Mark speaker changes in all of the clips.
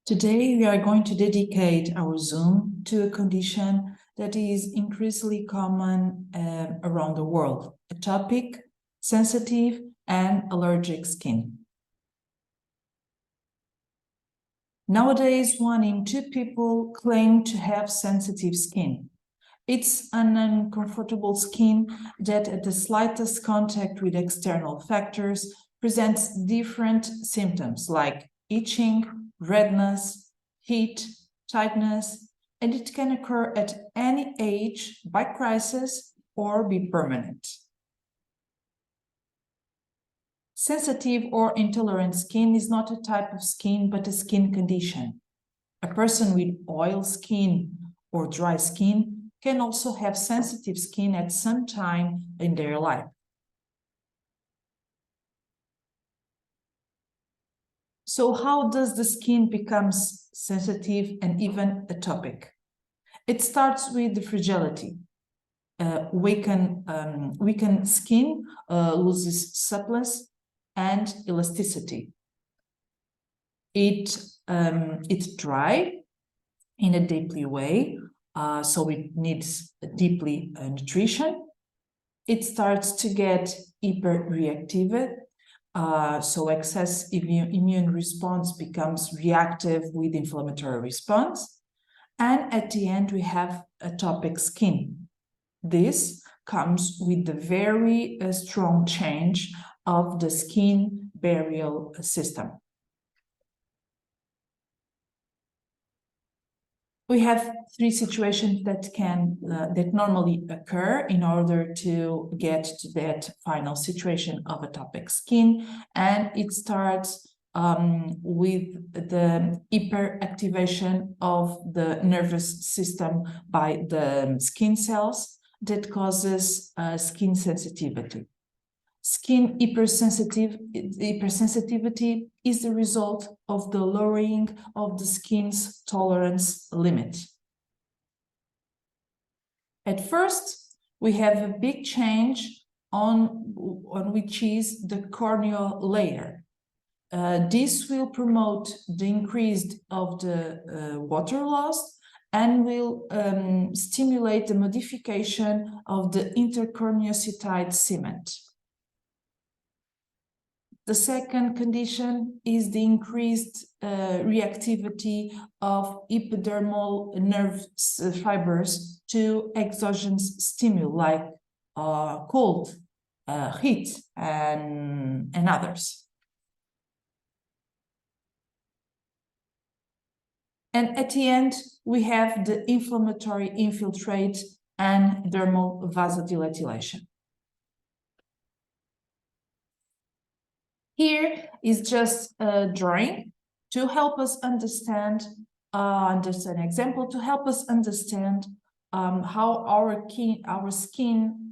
Speaker 1: Today, we are going to dedicate our Zoom to a condition that is increasingly common around the world, a topic, sensitive and allergic skin. Nowadays, 1 in 2 people claim to have sensitive skin. It's an uncomfortable skin that at the slightest contact with external factors presents different symptoms like itching, redness, heat, tightness, and it can occur at any age by crisis or be permanent. Sensitive or intolerant skin is not a type of skin, but a skin condition. A person with oil skin or dry skin can also have sensitive skin at some time in their life. So how does the skin become sensitive and even atopic? It starts with the fragility. Weakened skin loses suppleness and elasticity. It's dry in a deeply way, so it needs deeply nutrition. It starts to get hyperreactive. So excess immune response becomes reactive with inflammatory response. And at the end, we have atopic skin. This comes with the very strong change of the skin barrier system. We have 3 situations that normally occur in order to get to that final situation of atopic skin, and it starts with the hyperactivation of the nervous system by the skin cells that causes skin sensitivity. Skin hypersensitivity is the result of the lowering of the skin's tolerance limit. At first, we have a big change on which is the corneal layer. This will promote the increase of the water loss and will stimulate the modification of the intercorneocytide cement. The second condition is the increased reactivity of epidermal nerve fibers to exogenous stimuli like cold, heat, and others. And at the end, we have the inflammatory infiltrate and dermal vasodilation. Here is just a drawing to help us understand, just an example to help us understand how our skin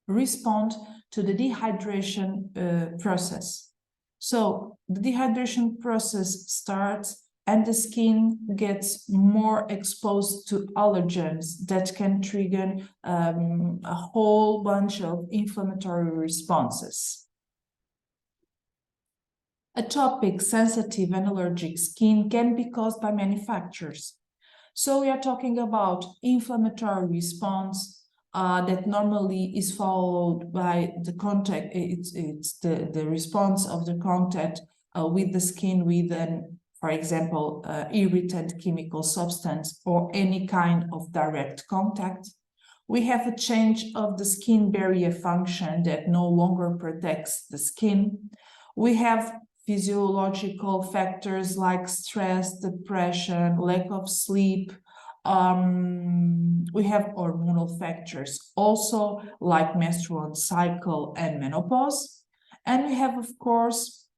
Speaker 1: respond to the dehydration process. So the dehydration process starts and the skin gets more exposed to allergens that can trigger a whole bunch of inflammatory responses. Atopic, sensitive, and allergic skin can be caused by many factors. So we are talking about inflammatory response that normally is followed by the contact. It's the response of the contact with the skin with an, for example, irritant chemical substance or any kind of direct contact. We have a change of the skin barrier function that no longer protects the skin. We have physiological factors like stress, depression, lack of sleep. We have hormonal factors also like menstrual cycle and menopause. And we have, of course,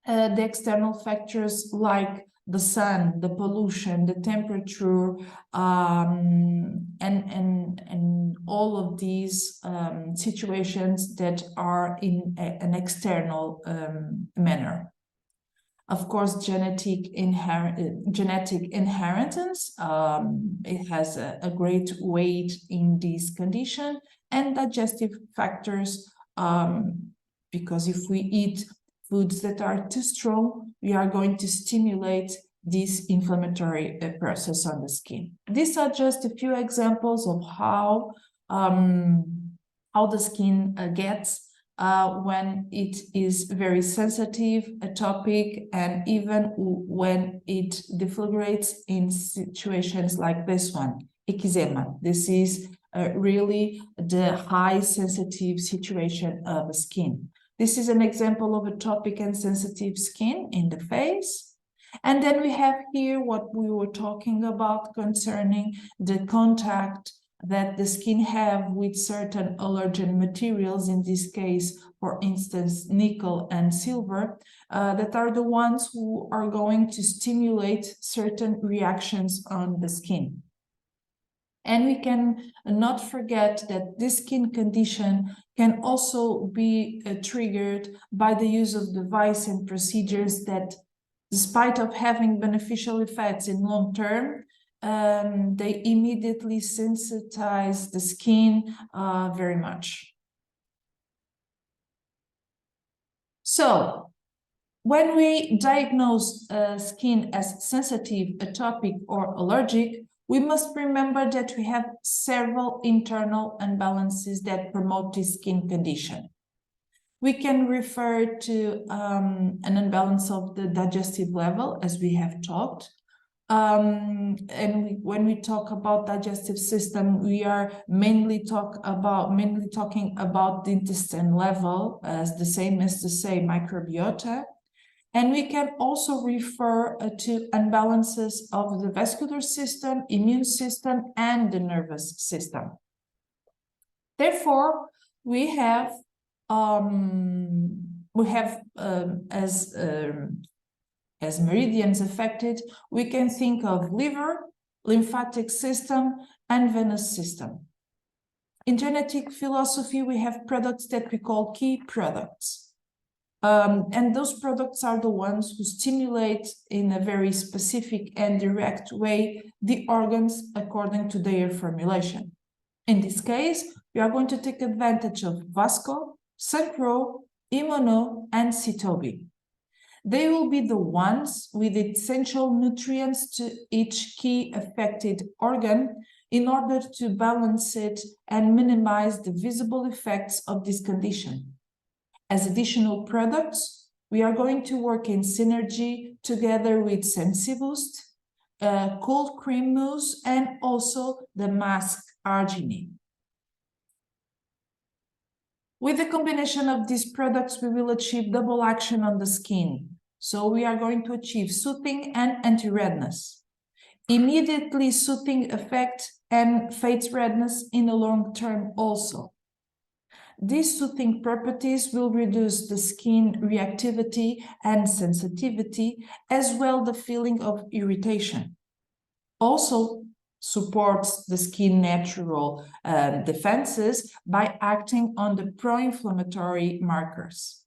Speaker 1: the external factors like the sun, the pollution, the temperature, and all of these situations that are in an external manner. Of course, genetic inheritance, it has a great weight in this condition, and digestive factors, because if we eat foods that are too strong, we are going to stimulate this inflammatory process on the skin. These are just a few examples of how the skin gets when it is very sensitive, atopic, and even when it deflagrates in situations like this one, eczema. This is really the high sensitive situation of the skin. This is an example of atopic and sensitive skin in the face. And then we have here what we were talking about concerning the contact that the skin have with certain allergen materials, in this case, for instance, nickel and silver, that are the ones who are going to stimulate certain reactions on the skin. And we can not forget that this skin condition can also be triggered by the use of device and procedures that, despite of having beneficial effects in long term, they immediately sensitize the skin very much. So, when we diagnose skin as sensitive, atopic, or allergic, we must remember that we have several internal imbalances that promote this skin condition. We can refer to an imbalance of the digestive level, as we have talked. When we talk about digestive system, we are mainly talking about the intestine level, as the same as to say microbiota. And we can also refer to imbalances of the vascular system, immune system, and the nervous system. Therefore, as meridians affected, we can think of liver, lymphatic system, and venous system. In genetic philosophy, we have products that we call key products. And those products are the ones who stimulate in a very specific and direct way the organs according to their formulation. In this case, we are going to take advantage of Vasco, Suncro, Immuno, and Citobi. They will be the ones with essential nutrients to each key affected organ in order to balance it and minimize the visible effects of this condition. As additional products, we are going to work in synergy together with SensiBoost, cold cream mousse, and also the mask arginine. With the combination of these products, we will achieve double action on the skin. So we are going to achieve soothing and anti-redness, immediately soothing effect, and fades redness in the long term also. These soothing properties will reduce the skin reactivity and sensitivity, as well the feeling of irritation. Also supports the skin natural defenses by acting on the pro-inflammatory markers.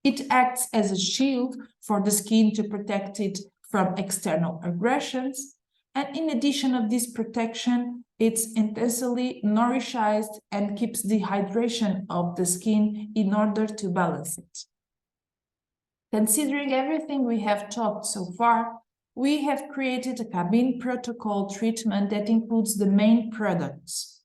Speaker 1: It acts as a shield for the skin to protect it from external aggressions, and in addition of this protection, it's intensely nourishes and keeps the hydration of the skin in order to balance it. Considering everything we have talked so far, we have created a cabin protocol treatment that includes the main products.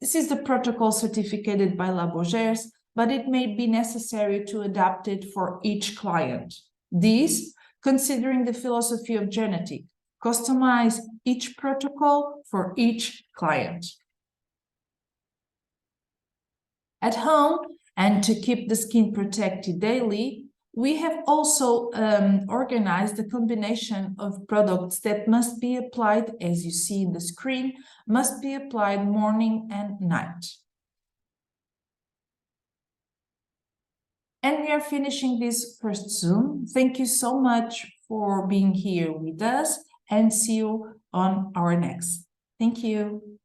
Speaker 1: This is the protocol certificated by Labogers, but it may be necessary to adapt it for each client. This, considering the philosophy of GERnétic, customize each protocol for each client. At home, and to keep the skin protected daily, we have also organized a combination of products that must be applied, as you see in the screen, must be applied morning and night. And we are finishing this first Zoom. Thank you so much for being here with us, and see you on our next. Thank you.